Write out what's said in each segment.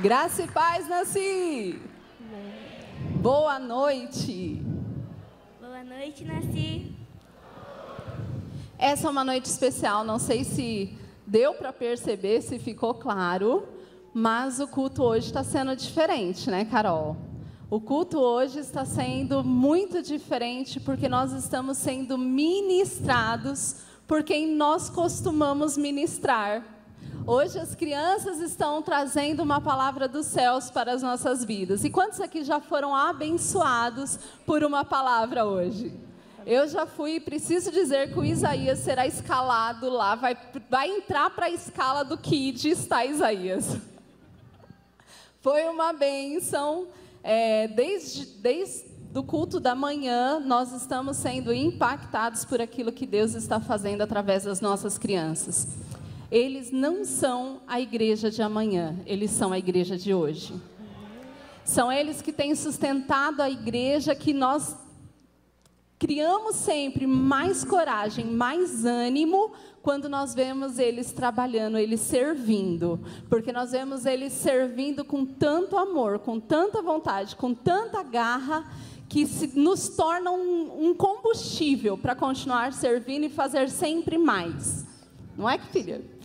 Graça e paz, Nasci. Boa noite. Boa noite, Nasci. Essa é uma noite especial, não sei se deu para perceber, se ficou claro, mas o culto hoje está sendo diferente, né, Carol? O culto hoje está sendo muito diferente porque nós estamos sendo ministrados por quem nós costumamos ministrar. Hoje as crianças estão trazendo uma palavra dos céus para as nossas vidas. E quantos aqui já foram abençoados por uma palavra hoje? Eu já fui e preciso dizer que o Isaías será escalado lá, vai entrar para a escala do Kid, está Isaías. Foi uma bênção. Desde o culto da manhã, nós estamos sendo impactados por aquilo que Deus está fazendo através das nossas crianças. Eles não são a igreja de amanhã, eles são a igreja de hoje. São eles que têm sustentado a igreja, que nós criamos sempre mais coragem, mais ânimo, quando nós vemos eles trabalhando, eles servindo. Porque nós vemos eles servindo com tanto amor, com tanta vontade, com tanta garra, que nos torna um combustível para continuar servindo e fazer sempre mais. Não é, filha?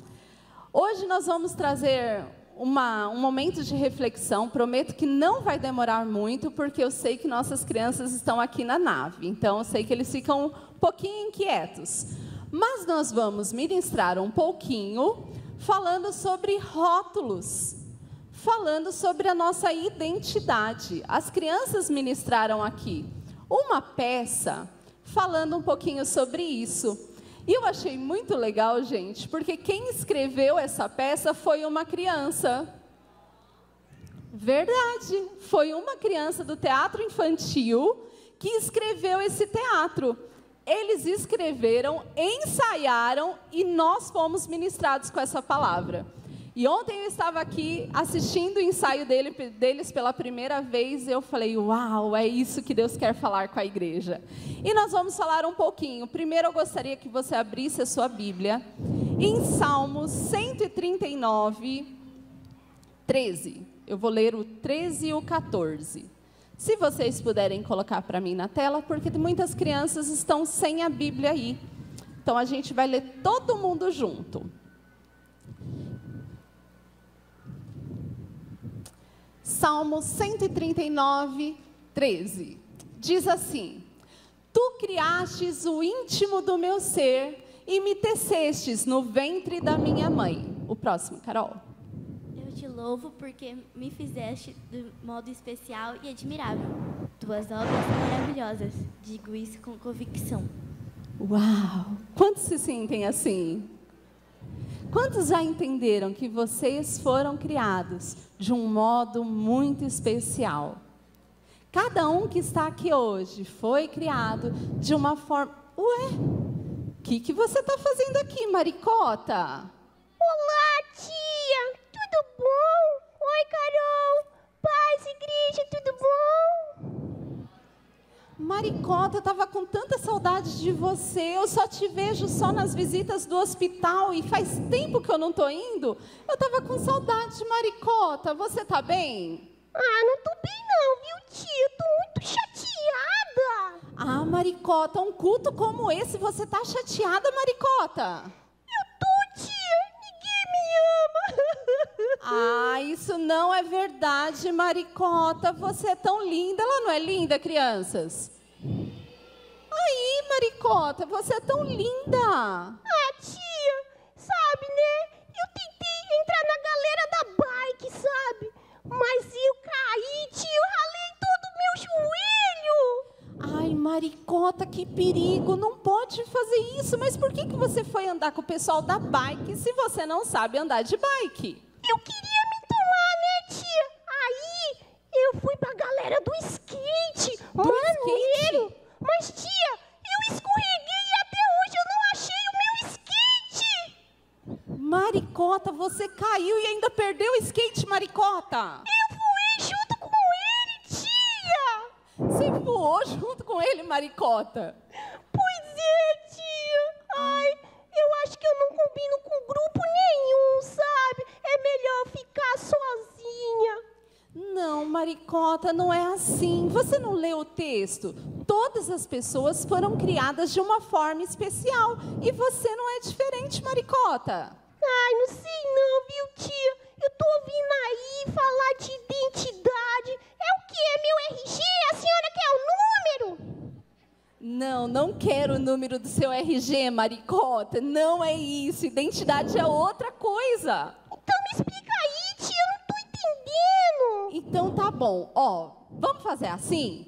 Hoje nós vamos trazer um momento de reflexão. Prometo que não vai demorar muito, porque eu sei que nossas crianças estão aqui na nave. Então, eu sei que eles ficam um pouquinho inquietos. Mas nós vamos ministrar um pouquinho, falando sobre rótulos, falando sobre a nossa identidade. As crianças ministraram aqui uma peça, falando um pouquinho sobre isso. E eu achei muito legal, gente, porque quem escreveu essa peça foi uma criança. Verdade, foi uma criança do teatro infantil que escreveu esse teatro. Eles escreveram, ensaiaram e nós fomos ministrados com essa palavra. E ontem eu estava aqui assistindo o ensaio deles pela primeira vez e eu falei, uau, é isso que Deus quer falar com a igreja. E nós vamos falar um pouquinho. Primeiro eu gostaria que você abrisse a sua Bíblia em Salmos 139, 13. Eu vou ler o 13 e o 14. Se vocês puderem colocar para mim na tela, porque muitas crianças estão sem a Bíblia aí. Então a gente vai ler todo mundo junto. Salmo 139, 13. Diz assim: Tu criastes o íntimo do meu ser e me tecestes no ventre da minha mãe. O próximo, Carol. Eu te louvo porque me fizeste de modo especial e admirável. Tuas obras são maravilhosas. Digo isso com convicção. Uau! Quantos se sentem assim? Quantos já entenderam que vocês foram criados de um modo muito especial? Cada um que está aqui hoje foi criado de uma forma... Ué, o que você está fazendo aqui, Maricota? Olá, tia! Tudo bom? Oi, Carol! Paz, igreja, tudo bom? Maricota, eu estava com tanta saudade de você. Eu só te vejo só nas visitas do hospital e faz tempo que eu não estou indo. Eu estava com saudade de Maricota. Você está bem? Ah, não tô bem não, viu, tia? Eu tô muito chateada. Ah, Maricota, um culto como esse, você tá chateada, Maricota? Eu tô, tia. Ninguém me ama. Ah, isso não é verdade, Maricota. Você é tão linda. Ela não é linda, crianças? Aí, Maricota, você é tão linda. Ah, tia, sabe, né? Eu tentei entrar na galera da bike, sabe? Mas eu caí, tia, eu ralei todo o meu joelho. Ai, Maricota, que perigo. Não pode fazer isso. Mas por que você foi andar com o pessoal da bike se você não sabe andar de bike? Eu queria me tomar, né, tia? Aí eu fui pra galera do skate. Maneiro. Mas, tia, eu escorreguei e até hoje eu não achei o meu skate. Maricota, você caiu e ainda perdeu o skate, Maricota. Eu fui junto com ele, tia. Você voou junto com ele, Maricota? Pois é, tia. Ai, eu acho que eu não combino com grupo nenhum, sabe? É melhor ficar sozinha. Maricota, não é assim. Você não leu o texto? Todas as pessoas foram criadas de uma forma especial. E você não é diferente, Maricota. Ai, não sei não, viu, tia? Eu tô ouvindo aí falar de identidade. É o quê? É meu RG? A senhora quer o número? Não, não quero o número do seu RG, Maricota. Não é isso. Identidade é outra coisa. Então me explica aí, tia. Eu não tô entendendo. Então tá bom. Ó, vamos fazer assim?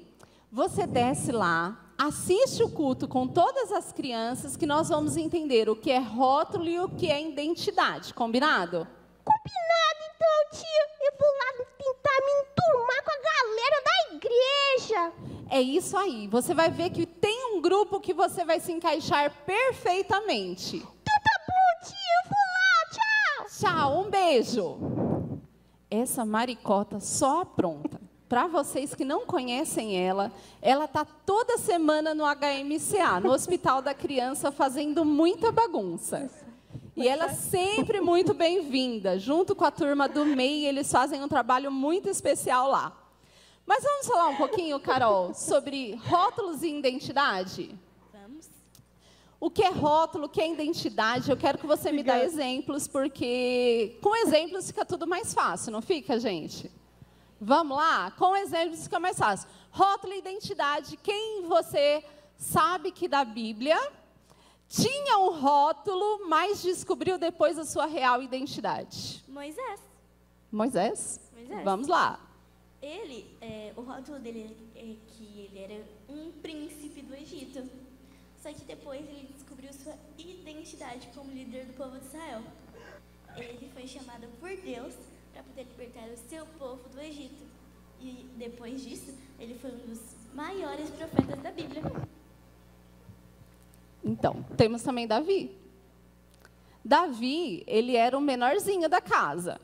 Você desce lá, assiste o culto com todas as crianças, que nós vamos entender o que é rótulo e o que é identidade. Combinado? Combinado, então, tia. Eu vou lá tentar me enturmar com a galera da igreja. É isso aí. Você vai ver que tem um grupo que você vai se encaixar perfeitamente. Então tá bom, tia. Eu vou lá. Tchau. Tchau, um beijo. Essa Maricota só apronta. Para vocês que não conhecem ela está toda semana no HMCA, no Hospital da Criança, fazendo muita bagunça. E ela é sempre muito bem-vinda. Junto com a turma do MEI, eles fazem um trabalho muito especial lá. Mas vamos falar um pouquinho, Carol, sobre rótulos e identidade? Vamos. O que é rótulo, o que é identidade? Eu quero que você me dê exemplos, porque com exemplos fica tudo mais fácil, não fica, gente? Vamos lá? Com exemplos fica mais fácil. Rótulo e identidade. Quem você sabe que da Bíblia tinha um rótulo, mas descobriu depois a sua real identidade? Moisés. Moisés? Moisés. Vamos lá. O rótulo dele é que ele era um príncipe do Egito. Só que depois ele descobriu sua identidade como líder do povo de Israel. Ele foi chamado por Deus para poder libertar o seu povo do Egito. E depois disso, ele foi um dos maiores profetas da Bíblia. Então, temos também Davi. Davi, ele era o menorzinho da casa.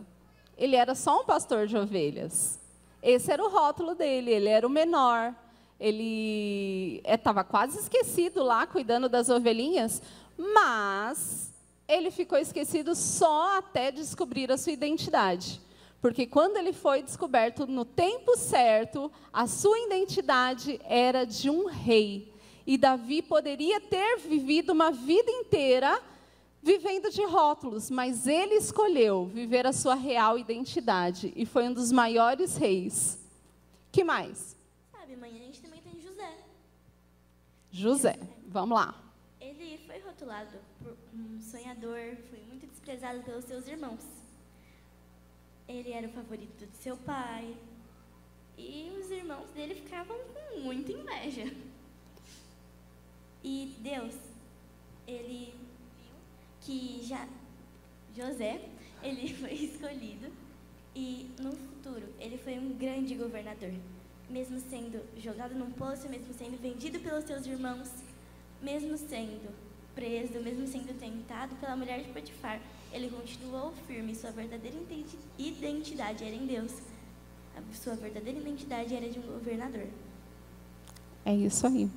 Ele era só um pastor de ovelhas. Esse era o rótulo dele, ele era o menor. Ele estava quase esquecido lá, cuidando das ovelhinhas, mas ele ficou esquecido só até descobrir a sua identidade. Porque quando ele foi descoberto no tempo certo, a sua identidade era de um rei. E Davi poderia ter vivido uma vida inteira vivendo de rótulos, mas ele escolheu viver a sua real identidade e foi um dos maiores reis. Que mais? Sabe, mãe, a gente também tem José. José, vamos lá. Ele foi rotulado por um sonhador, foi muito desprezado pelos seus irmãos. Ele era o favorito de seu pai e os irmãos dele ficavam com muita inveja. E Deus, ele viu que José, ele foi escolhido e no futuro ele foi um grande governador. Mesmo sendo jogado num poço, mesmo sendo vendido pelos seus irmãos, mesmo sendo preso, mesmo sendo tentado pela mulher de Potifar, ele continuou firme. Sua verdadeira identidade era em Deus. A sua verdadeira identidade era de um governador. É isso aí.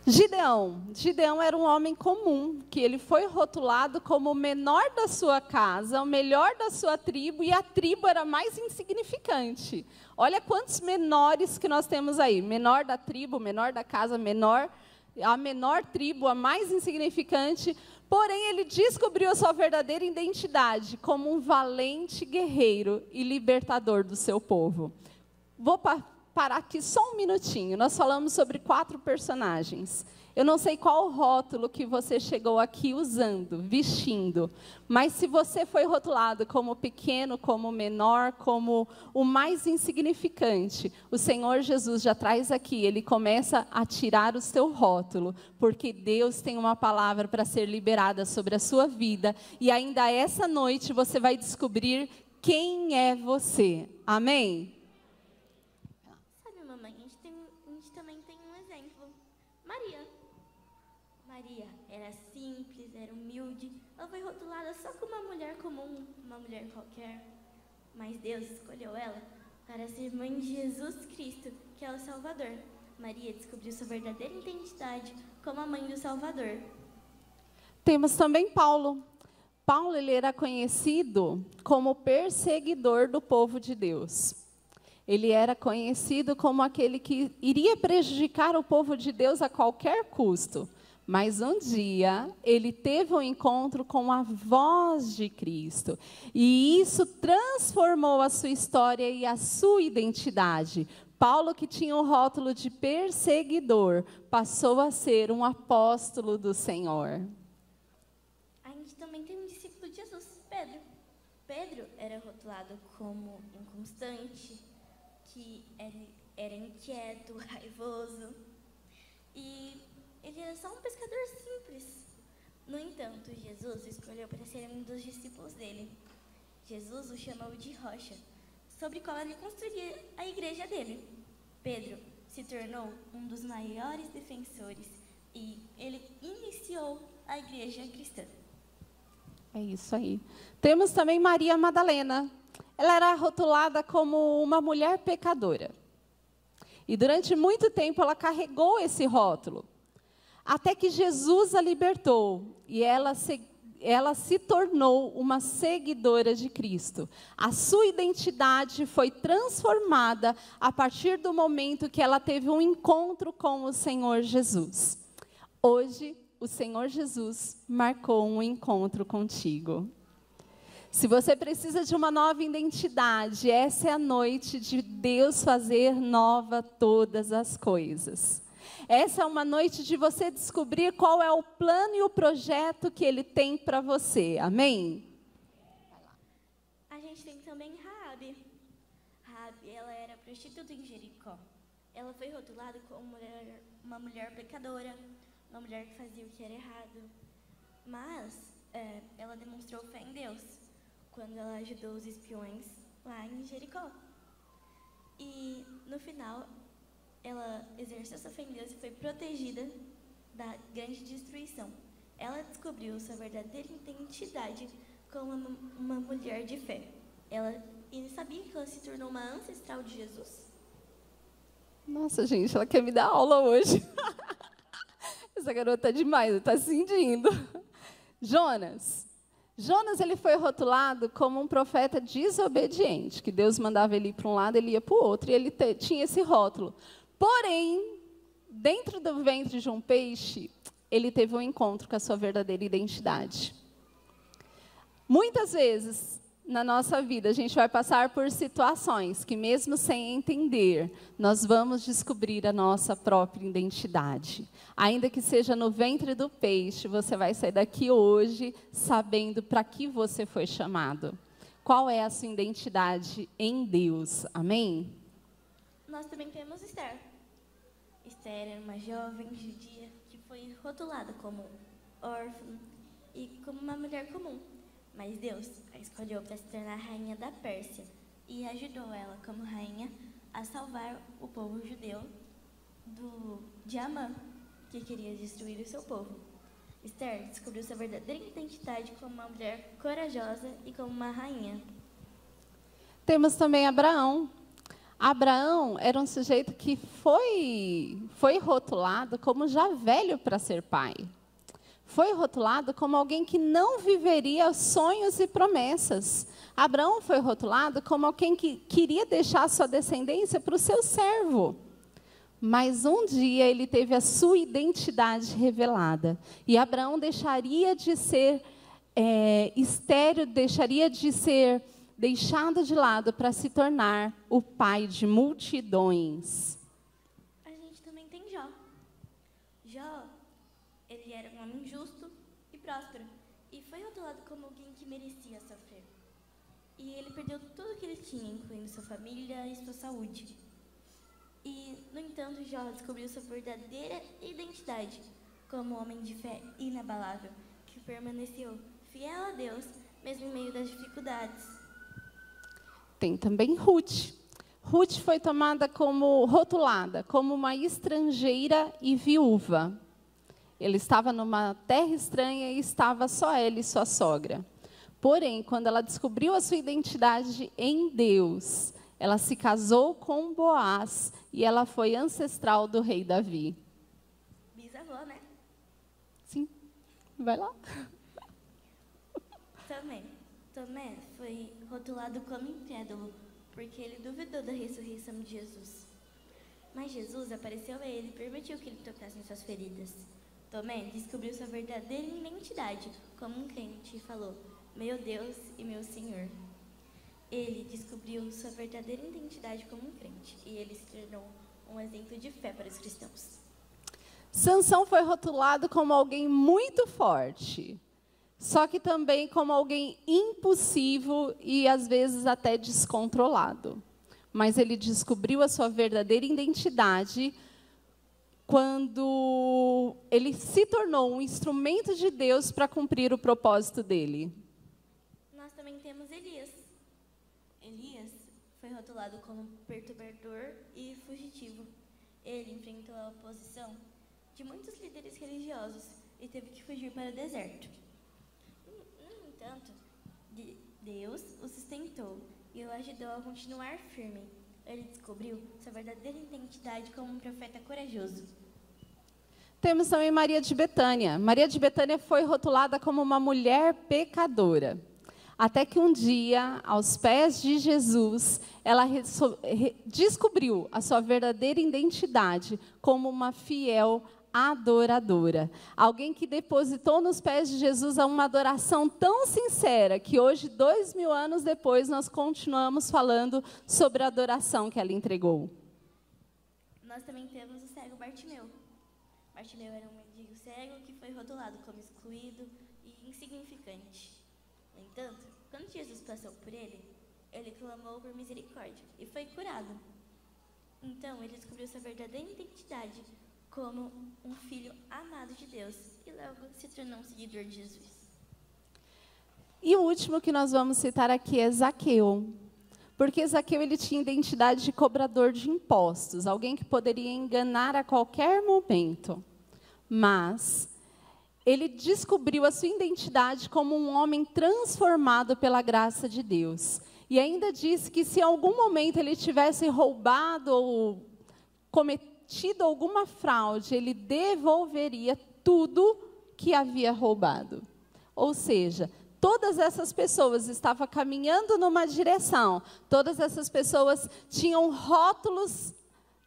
Gideão era um homem comum, que ele foi rotulado como o menor da sua casa, o melhor da sua tribo, e a tribo era mais insignificante. Olha quantos menores que nós temos aí. Menor da tribo, menor da casa, a menor tribo, a mais insignificante. Porém, ele descobriu a sua verdadeira identidade como um valente guerreiro e libertador do seu povo. Vou parar aqui só um minutinho. Nós falamos sobre 4 personagens. Eu não sei qual rótulo que você chegou aqui usando, vestindo, mas se você foi rotulado como pequeno, como menor, como o mais insignificante, o Senhor Jesus já traz aqui, Ele começa a tirar o seu rótulo, porque Deus tem uma palavra para ser liberada sobre a sua vida, e ainda essa noite você vai descobrir quem é você. Amém? Maria era simples, era humilde. Ela foi rotulada só como uma mulher comum, uma mulher qualquer. Mas Deus escolheu ela para ser mãe de Jesus Cristo, que é o Salvador. Maria descobriu sua verdadeira identidade como a mãe do Salvador. Temos também Paulo. Paulo, ele era conhecido como perseguidor do povo de Deus. Ele era conhecido como aquele que iria prejudicar o povo de Deus a qualquer custo. Mas um dia, ele teve um encontro com a voz de Cristo. E isso transformou a sua história e a sua identidade. Paulo, que tinha o rótulo de perseguidor, passou a ser um apóstolo do Senhor. A gente também tem um discípulo de Jesus, Pedro. Pedro era rotulado como inconstante, que era inquieto, raivoso. E ele era só um pescador simples. No entanto, Jesus escolheu para ser um dos discípulos dele. Jesus o chamou de rocha, sobre a qual ele construiria a igreja dele. Pedro se tornou um dos maiores defensores e ele iniciou a igreja cristã. É isso aí. Temos também Maria Madalena. Ela era rotulada como uma mulher pecadora. E durante muito tempo ela carregou esse rótulo. Até que Jesus a libertou e ela se tornou uma seguidora de Cristo. A sua identidade foi transformada a partir do momento que ela teve um encontro com o Senhor Jesus. Hoje, o Senhor Jesus marcou um encontro contigo. Se você precisa de uma nova identidade, essa é a noite de Deus fazer nova todas as coisas. Essa é uma noite de você descobrir qual é o plano e o projeto que Ele tem para você. Amém? A gente tem também Raabe. Raabe, ela era prostituta em Jericó. Ela foi rotulada como uma mulher pecadora, uma mulher que fazia o que era errado. Mas ela demonstrou fé em Deus quando ela ajudou os espiões lá em Jericó. E no final, ela exerceu sua fé em Deus e foi protegida da grande destruição. Ela descobriu sua verdadeira identidade como uma mulher de fé. Ela sabia que ela se tornou uma ancestral de Jesus. Nossa, gente, ela quer me dar aula hoje. Essa garota é demais, está sentindo. Jonas. Jonas, ele foi rotulado como um profeta desobediente, que Deus mandava ele ir para um lado, ele ia para o outro, e ele tinha esse rótulo. Porém, dentro do ventre de um peixe, ele teve um encontro com a sua verdadeira identidade. Muitas vezes, na nossa vida, a gente vai passar por situações que, mesmo sem entender, nós vamos descobrir a nossa própria identidade. Ainda que seja no ventre do peixe, você vai sair daqui hoje sabendo para que você foi chamado. Qual é a sua identidade em Deus? Amém? Nós também temos Esther. Esther era uma jovem judia que foi rotulada como órfã e como uma mulher comum. Mas Deus a escolheu para se tornar rainha da Pérsia e ajudou ela, como rainha, a salvar o povo judeu de Amã, que queria destruir o seu povo. Esther descobriu sua verdadeira identidade como uma mulher corajosa e como uma rainha. Temos também Abraão. Abraão era um sujeito que foi rotulado como já velho para ser pai. Foi rotulado como alguém que não viveria sonhos e promessas. Abraão foi rotulado como alguém que queria deixar sua descendência para o seu servo. Mas um dia ele teve a sua identidade revelada. E Abraão deixaria de ser estéril, deixaria de ser deixado de lado para se tornar o pai de multidões. A gente também tem Jó. Jó, ele era um homem justo e próspero. E foi rotulado como alguém que merecia sofrer. E ele perdeu tudo que ele tinha, incluindo sua família e sua saúde. E, no entanto, Jó descobriu sua verdadeira identidade como homem de fé inabalável, que permaneceu fiel a Deus, mesmo em meio das dificuldades. Tem também Ruth. Ruth foi rotulada como uma estrangeira e viúva. Ele estava numa terra estranha e estava só ela e sua sogra. Porém, quando ela descobriu a sua identidade em Deus, ela se casou com Boaz e ela foi ancestral do rei Davi. Bisavó, né? Sim, vai lá. Tomé foi rotulado como incrédulo, porque ele duvidou da ressurreição de Jesus. Mas Jesus apareceu a ele e permitiu que ele tocasse em suas feridas. Tomé descobriu sua verdadeira identidade como um crente e falou: meu Deus e meu Senhor. Ele descobriu sua verdadeira identidade como um crente e ele se tornou um exemplo de fé para os cristãos. Sansão foi rotulado como alguém muito forte, só que também como alguém impulsivo e às vezes até descontrolado. Mas ele descobriu a sua verdadeira identidade quando ele se tornou um instrumento de Deus para cumprir o propósito dele. Nós também temos Elias. Elias foi rotulado como perturbador e fugitivo. Ele enfrentou a oposição de muitos líderes religiosos e teve que fugir para o deserto. No entanto, Deus o sustentou e o ajudou a continuar firme. Ele descobriu sua verdadeira identidade como um profeta corajoso. Temos também Maria de Betânia. Maria de Betânia foi rotulada como uma mulher pecadora. Até que um dia, aos pés de Jesus, ela descobriu a sua verdadeira identidade como uma fiel adoradora. Alguém que depositou nos pés de Jesus uma adoração tão sincera que hoje, 2000 anos depois, nós continuamos falando sobre a adoração que ela entregou. Nós também temos o cego Bartimeu. Bartimeu era um mendigo cego que foi rotulado como excluído e insignificante. No entanto, quando Jesus passou por ele, ele clamou por misericórdia e foi curado. Então, ele descobriu sua verdadeira identidade como um filho amado de Deus e logo se tornou um seguidor de Jesus. E o último que nós vamos citar aqui é Zaqueu. Porque Zaqueu ele tinha identidade de cobrador de impostos, alguém que poderia enganar a qualquer momento. Mas ele descobriu a sua identidade como um homem transformado pela graça de Deus. E ainda disse que se em algum momento ele tivesse roubado ou cometido alguma fraude, ele devolveria tudo que havia roubado. Ou seja, todas essas pessoas estavam caminhando numa direção, todas essas pessoas tinham rótulos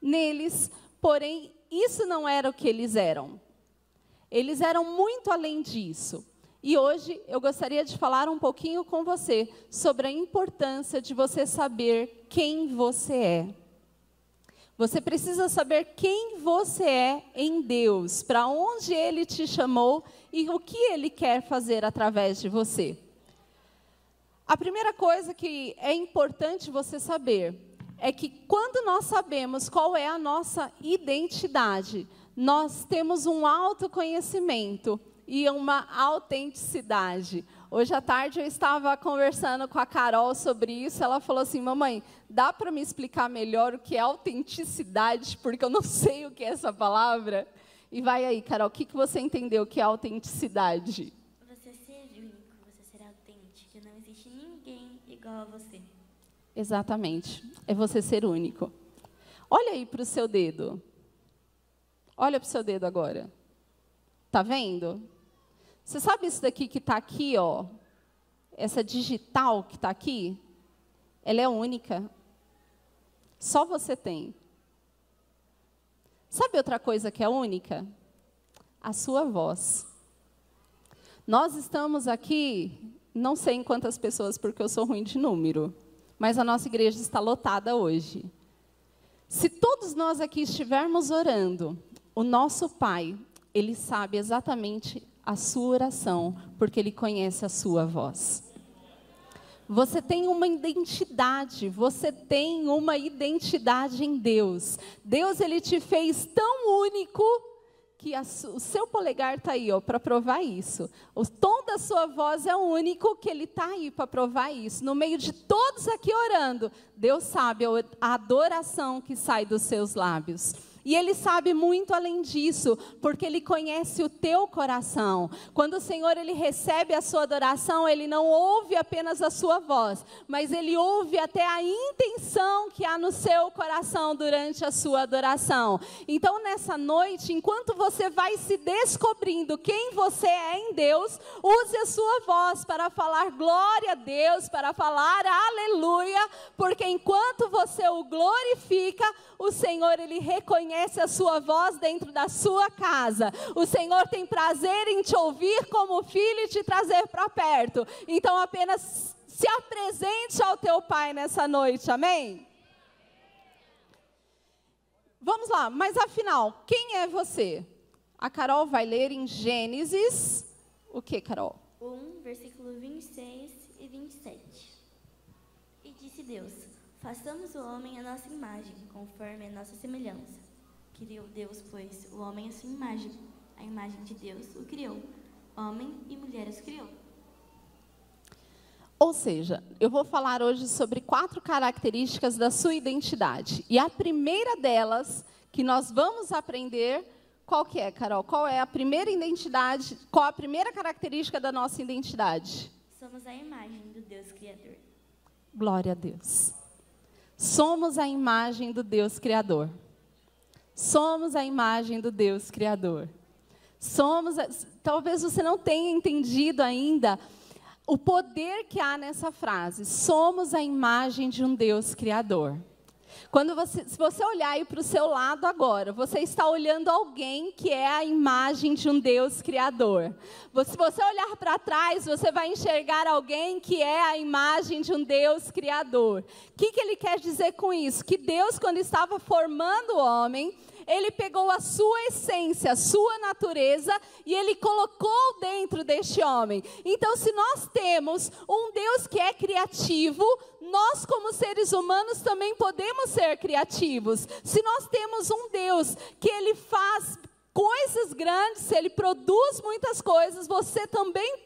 neles, porém, isso não era o que eles eram. Eles eram muito além disso. E hoje eu gostaria de falar um pouquinho com você sobre a importância de você saber quem você é. Você precisa saber quem você é em Deus, para onde Ele te chamou e o que Ele quer fazer através de você. A primeira coisa que é importante você saber é que quando nós sabemos qual é a nossa identidade, nós temos um autoconhecimento e uma autenticidade. Hoje à tarde eu estava conversando com a Carol sobre isso, ela falou assim: mamãe, dá para me explicar melhor o que é autenticidade, porque eu não sei o que é essa palavra? E vai aí, Carol, o que você entendeu que é autenticidade? Você ser único, você ser autêntico, não existe ninguém igual a você. Exatamente, é você ser único. Olha aí para o seu dedo. Olha para o seu dedo agora. Tá vendo? Você sabe isso daqui que está aqui, ó? Essa digital que está aqui? Ela é única. Só você tem. Sabe outra coisa que é única? A sua voz. Nós estamos aqui, não sei em quantas pessoas, porque eu sou ruim de número, mas a nossa igreja está lotada hoje. Se todos nós aqui estivermos orando, o nosso Pai, Ele sabe exatamente a sua oração, porque Ele conhece a sua voz. Você tem uma identidade em Deus. Deus, Ele te fez tão único que o seu polegar está aí, para provar isso. O tom da sua voz é o único que Ele está aí para provar isso. No meio de todos aqui orando, Deus sabe a adoração que sai dos seus lábios. E Ele sabe muito além disso, porque Ele conhece o teu coração. Quando o Senhor Ele recebe a sua adoração, Ele não ouve apenas a sua voz, mas Ele ouve até a intenção que há no seu coração durante a sua adoração. Então, nessa noite, enquanto você vai se descobrindo quem você é em Deus, use a sua voz para falar glória a Deus, para falar aleluia, porque enquanto você o glorifica, o Senhor Ele reconhece a sua voz dentro da sua casa. O Senhor tem prazer em te ouvir como filho e te trazer para perto. Então apenas se apresente ao teu Pai nessa noite, amém? Vamos lá, mas afinal, quem é você? A Carol vai ler em Gênesis, o que, Carol? 1, versículo 26 e 27. E disse Deus: façamos o homem à nossa imagem, conforme a nossa semelhança. Criou Deus, pois, o homem à sua imagem. A imagem de Deus o criou. Homem e mulher os criou. Ou seja, eu vou falar hoje sobre 4 características da sua identidade. E a primeira delas, que nós vamos aprender, qual que é, Carol? Qual é a primeira identidade, qual a primeira característica da nossa identidade? Somos a imagem do Deus Criador. Glória a Deus. Somos a imagem do Deus Criador. Somos a imagem do Deus Criador. Talvez você não tenha entendido ainda o poder que há nessa frase. Somos a imagem de um Deus Criador. Se você olhar aí para o seu lado agora, você está olhando alguém que é a imagem de um Deus Criador. Se você olhar para trás, você vai enxergar alguém que é a imagem de um Deus Criador. O que ele quer dizer com isso? Que Deus, quando estava formando o homem, Ele pegou a sua essência, a sua natureza, e Ele colocou dentro deste homem. Então, se nós temos um Deus que é criativo, nós como seres humanos também podemos ser criativos. Se nós temos um Deus que Ele faz coisas grandes, Ele produz muitas coisas, você também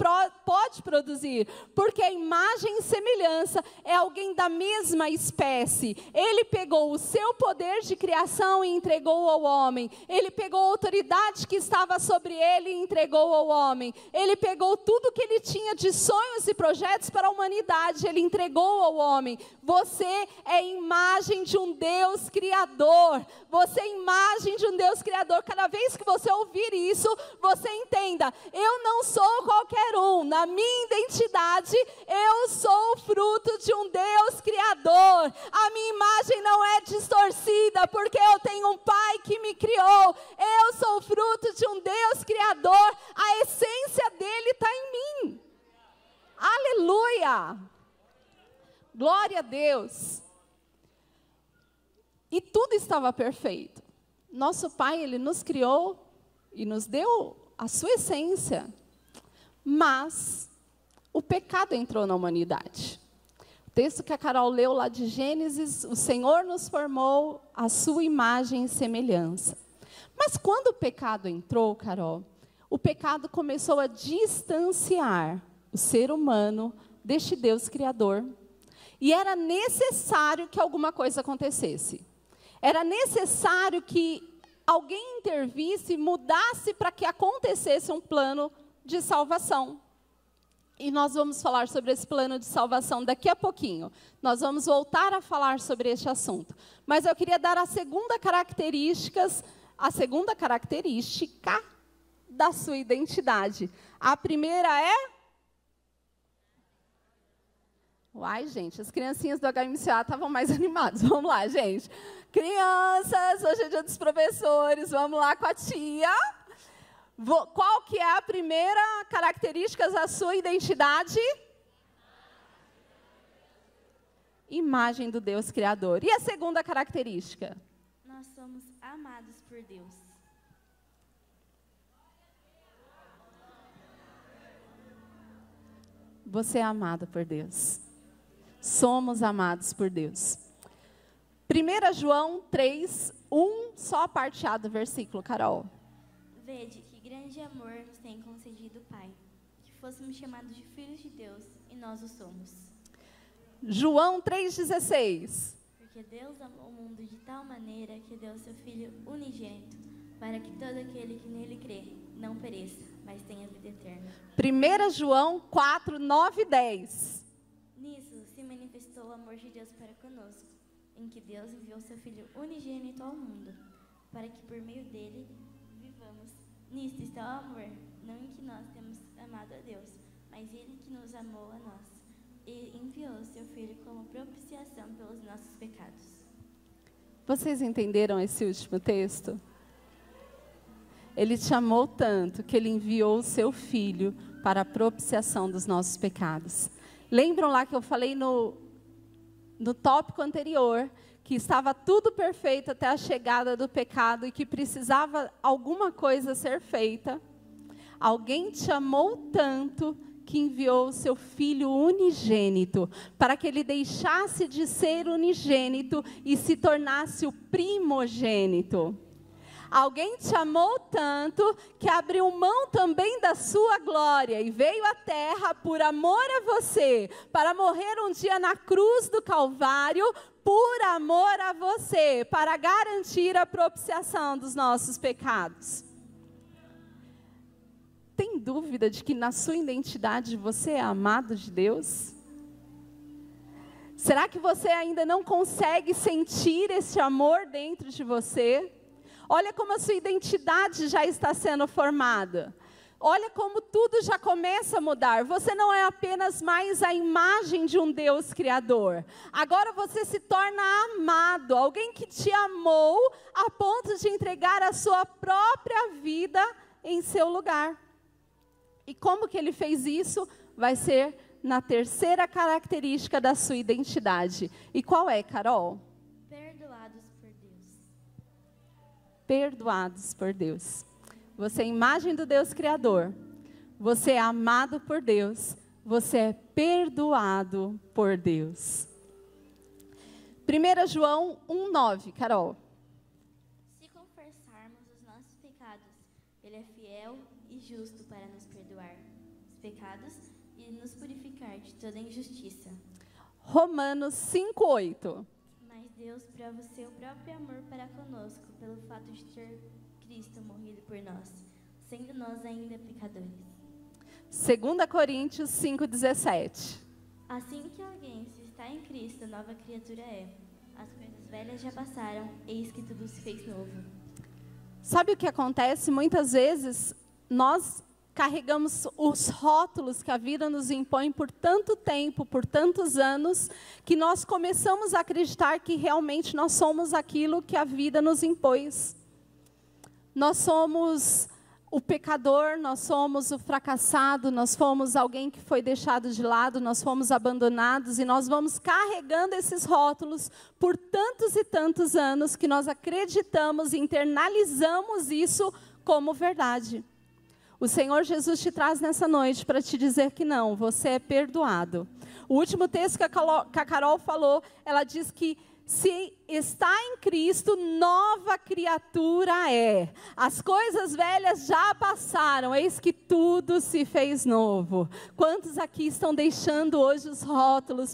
pode produzir, porque a imagem e semelhança é alguém da mesma espécie. Ele pegou o seu poder de criação e entregou ao homem. Ele pegou a autoridade que estava sobre ele e entregou ao homem. Ele pegou tudo que ele tinha de sonhos e projetos para a humanidade, ele entregou ao homem. Você é imagem de um Deus Criador. Você é imagem de um Deus Criador. Cada vez que você ouvir isso, você entenda: eu não sou qualquer um. Na minha identidade, eu sou fruto de um Deus Criador. A minha imagem não é distorcida, porque eu tenho um Pai que me criou. Eu sou fruto de um Deus Criador. A essência dele está em mim. Aleluia! Glória a Deus! E tudo estava perfeito. Nosso Pai, Ele nos criou e nos deu a sua essência. Mas o pecado entrou na humanidade. O texto que a Carol leu lá de Gênesis, o Senhor nos formou a sua imagem e semelhança. Mas quando o pecado entrou, Carol, o pecado começou a distanciar o ser humano deste Deus Criador. E era necessário que alguma coisa acontecesse. Era necessário que alguém intervisse, mudasse para que acontecesse um plano de salvação. E nós vamos falar sobre esse plano de salvação daqui a pouquinho. Nós vamos voltar a falar sobre este assunto. Mas eu queria dar a segunda característica da sua identidade. A primeira é... Uai, gente, as criancinhas do HMCA estavam mais animadas. Vamos lá, gente. Crianças, hoje é dia dos professores. Vamos lá com a tia. Qual que é a primeira característica da sua identidade? Imagem do Deus Criador. E a segunda característica? Nós somos amados por Deus. Você é amado por Deus. Somos amados por Deus. 1 João 3, 1, só a parte A do versículo, Carol. Vede que grande amor nos tem concedido o Pai, que fôssemos chamados de filhos de Deus, e nós o somos. João 3,16. Porque Porque Deus amou o mundo de tal maneira que deu seu Filho unigênito, para que todo aquele que nele crê não pereça, mas tenha vida eterna. 1 João 4, 9 e 10. Nisso se manifestou o amor de Deus para conosco, em que Deus enviou seu Filho unigênito ao mundo, para que por meio dele vivamos. Nisto está o amor, não em que nós temos amado a Deus, mas ele que nos amou a nós, e enviou seu Filho como propiciação pelos nossos pecados. Vocês entenderam esse último texto? Ele te amou tanto que ele enviou o seu Filho para a propiciação dos nossos pecados. Lembram lá que eu falei no tópico anterior, que estava tudo perfeito até a chegada do pecado e que precisava alguma coisa ser feita? Alguém te amou tanto que enviou o seu Filho unigênito, para que ele deixasse de ser unigênito e se tornasse o primogênito. Alguém te amou tanto que abriu mão também da sua glória e veio à terra por amor a você, para morrer um dia na cruz do Calvário, por amor a você, para garantir a propiciação dos nossos pecados. Tem dúvida de que na sua identidade você é amado de Deus? Será que você ainda não consegue sentir esse amor dentro de você? Olha como a sua identidade já está sendo formada. Olha como tudo já começa a mudar. Você não é apenas mais a imagem de um Deus criador. Agora você se torna amado. Alguém que te amou a ponto de entregar a sua própria vida em seu lugar. E como que ele fez isso? Vai ser na terceira característica da sua identidade. E qual é, Carol? Perdoados por Deus. Perdoados por Deus. Você é a imagem do Deus Criador. Você é amado por Deus. Você é perdoado por Deus. 1 João 1,9, Carol. Se confessarmos os nossos pecados, ele é fiel e justo para nos perdoar os pecados e nos purificar de toda injustiça. Romanos 5,8. Mas Deus prova o seu próprio amor para conosco pelo fato de ter Cristo morrido por nós, sendo nós ainda pecadores. 2 Coríntios 5,17. Assim que alguém se está em Cristo, nova criatura é. As coisas velhas já passaram, eis que tudo se fez novo. Sabe o que acontece? Muitas vezes nós carregamos os rótulos que a vida nos impõe por tanto tempo, por tantos anos, que nós começamos a acreditar que realmente nós somos aquilo que a vida nos impôs. Nós somos o pecador, nós somos o fracassado, nós fomos alguém que foi deixado de lado, nós fomos abandonados e nós vamos carregando esses rótulos por tantos e tantos anos que nós acreditamos e internalizamos isso como verdade. O Senhor Jesus te traz nessa noite para te dizer que não, você é perdoado. O último texto que a Carol falou, ela diz que se está em Cristo, nova criatura é. As coisas velhas já passaram, eis que tudo se fez novo. Quantos aqui estão deixando hoje os rótulos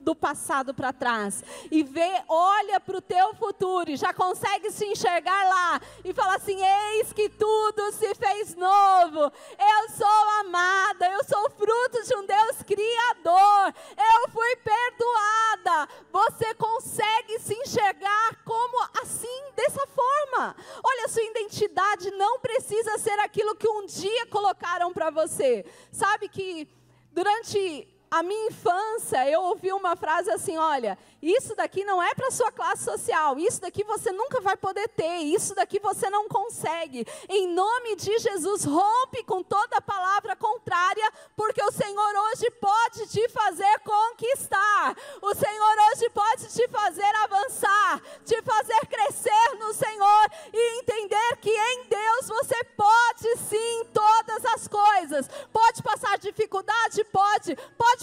do passado para trás e olha para o teu futuro e já consegue se enxergar lá e fala assim: eis que tudo se fez novo, eu sou amada, eu sou fruto de um Deus criador, eu fui perdoada. Você consegue se enxergar como assim, dessa forma? Olha, sua identidade não precisa ser aquilo que um dia colocaram para você. Sabe que durante a minha infância, eu ouvi uma frase assim: olha, isso daqui não é para a sua classe social, isso daqui você nunca vai poder ter, isso daqui você não consegue. Em nome de Jesus, rompe com toda palavra contrária, porque o Senhor hoje pode te fazer conquistar, o Senhor hoje pode te fazer avançar, te fazer crescer no Senhor e entender que em Deus você pode sim todas as coisas. Pode passar dificuldade? Pode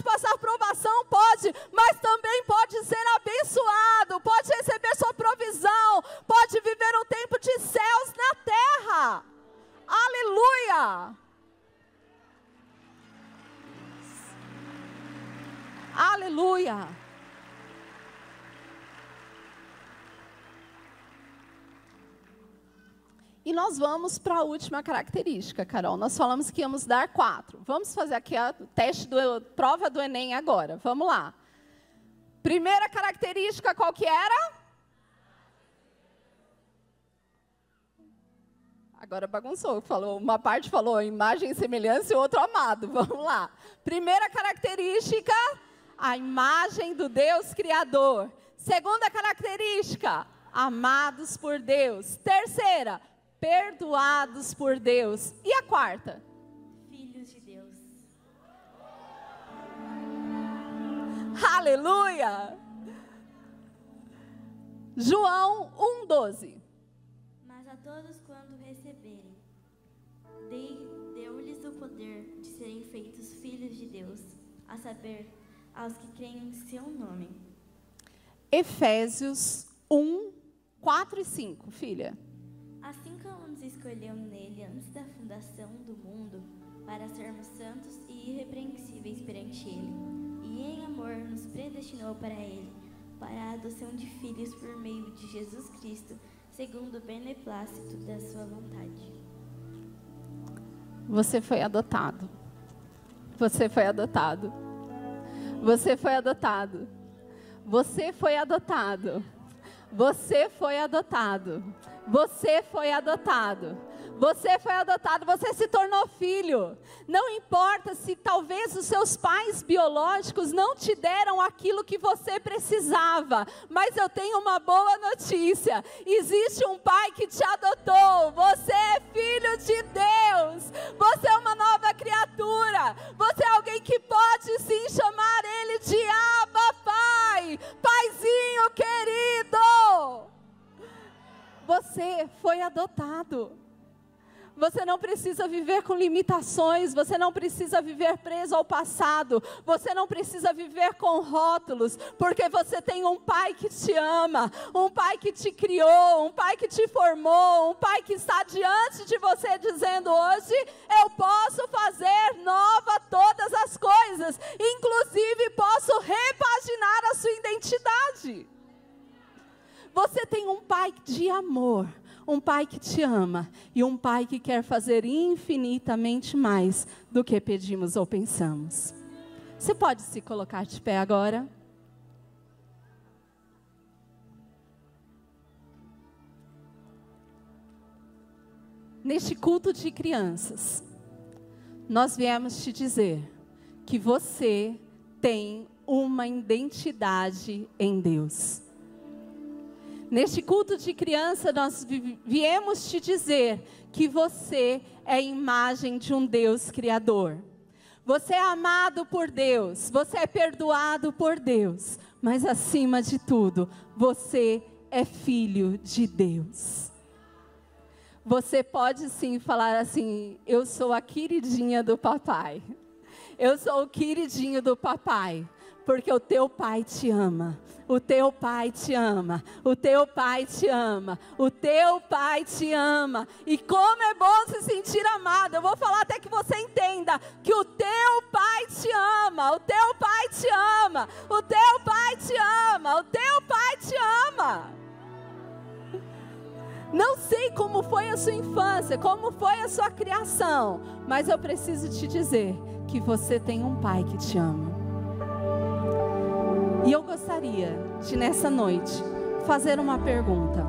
passar provação? Pode, mas também pode ser abençoado, pode receber sua provisão, pode viver um tempo de céus na terra. Aleluia! Aleluia! E nós vamos para a última característica, Carol. Nós falamos que íamos dar 4. Vamos fazer aqui a prova do Enem agora. Vamos lá. Primeira característica, qual que era? Agora bagunçou. Uma parte falou imagem e semelhança e o outro amado. Vamos lá. Primeira característica, a imagem do Deus Criador. Segunda característica, amados por Deus. Terceira, perdoados por Deus. E a quarta? Filhos de Deus. Aleluia! João 1,12. Mas a todos quando receberem, deu-lhes o poder de serem feitos filhos de Deus, a saber, aos que creem em seu nome. Efésios 1, 4 e 5, filha. Assim como nos escolheu nele antes da fundação do mundo, para sermos santos e irrepreensíveis perante ele, e em amor nos predestinou para ele, para a adoção de filhos por meio de Jesus Cristo, segundo o beneplácito da sua vontade. Você foi adotado. Você foi adotado. Você foi adotado. Você foi adotado. Você foi adotado. Você foi adotado. Você foi adotado, você se tornou filho. Não importa se talvez os seus pais biológicos não te deram aquilo que você precisava, mas eu tenho uma boa notícia. Existe um pai que te adotou. Você é filho de Deus. Você é uma nova criatura. Você é alguém que pode sim chamar ele de Abba, Pai. Paizinho querido. Você foi adotado. Você não precisa viver com limitações, você não precisa viver preso ao passado, você não precisa viver com rótulos, porque você tem um pai que te ama, um pai que te criou, um pai que te formou, um pai que está diante de você dizendo hoje, eu posso fazer nova todas as coisas, inclusive posso repaginar a sua identidade. Você tem um pai de amor. Um pai que te ama e um pai que quer fazer infinitamente mais do que pedimos ou pensamos. Você pode se colocar de pé agora? Neste culto de crianças, nós viemos te dizer que você tem uma identidade em Deus. Neste culto de criança, nós viemos te dizer que você é a imagem de um Deus Criador. Você é amado por Deus, você é perdoado por Deus, mas acima de tudo, você é filho de Deus. Você pode sim falar assim, eu sou a queridinha do papai. Eu sou o queridinho do papai, porque o teu pai te ama. O teu pai te ama, o teu pai te ama, o teu pai te ama. E como é bom se sentir amado. Eu vou falar até que você entenda que o teu pai te ama, o teu pai te ama, o teu pai te ama, o teu pai te ama. Não sei como foi a sua infância, como foi a sua criação, mas eu preciso te dizer que você tem um pai que te ama. E eu gostaria de, nessa noite, fazer uma pergunta.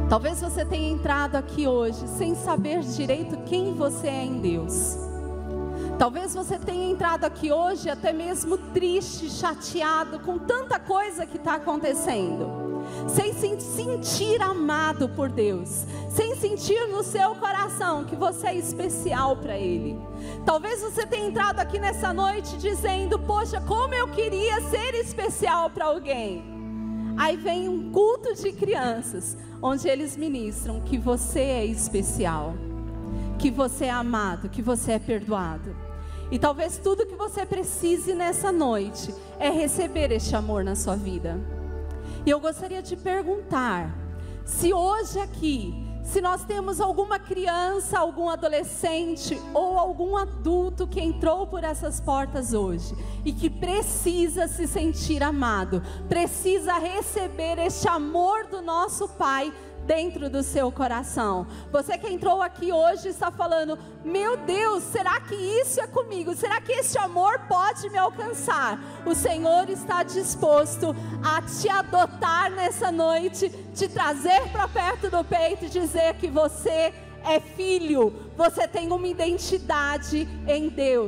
Talvez você tenha entrado aqui hoje sem saber direito quem você é em Deus. Talvez você tenha entrado aqui hoje até mesmo triste, chateado com tanta coisa que está acontecendo. Sem se sentir amado por Deus, sem sentir no seu coração que você é especial para Ele. Talvez você tenha entrado aqui nessa noite dizendo, poxa, como eu queria ser especial para alguém. Aí vem um culto de crianças, onde eles ministram que você é especial, que você é amado, que você é perdoado. E talvez tudo que você precise nessa noite é receber este amor na sua vida. E eu gostaria de perguntar, se hoje aqui, se nós temos alguma criança, algum adolescente ou algum adulto que entrou por essas portas hoje e que precisa se sentir amado, precisa receber este amor do nosso Pai dentro do seu coração. Você que entrou aqui hoje está falando: meu Deus, será que isso é comigo? Será que esse amor pode me alcançar? O Senhor está disposto a te adotar nessa noite, te trazer para perto do peito e dizer que você é filho, você tem uma identidade em Deus.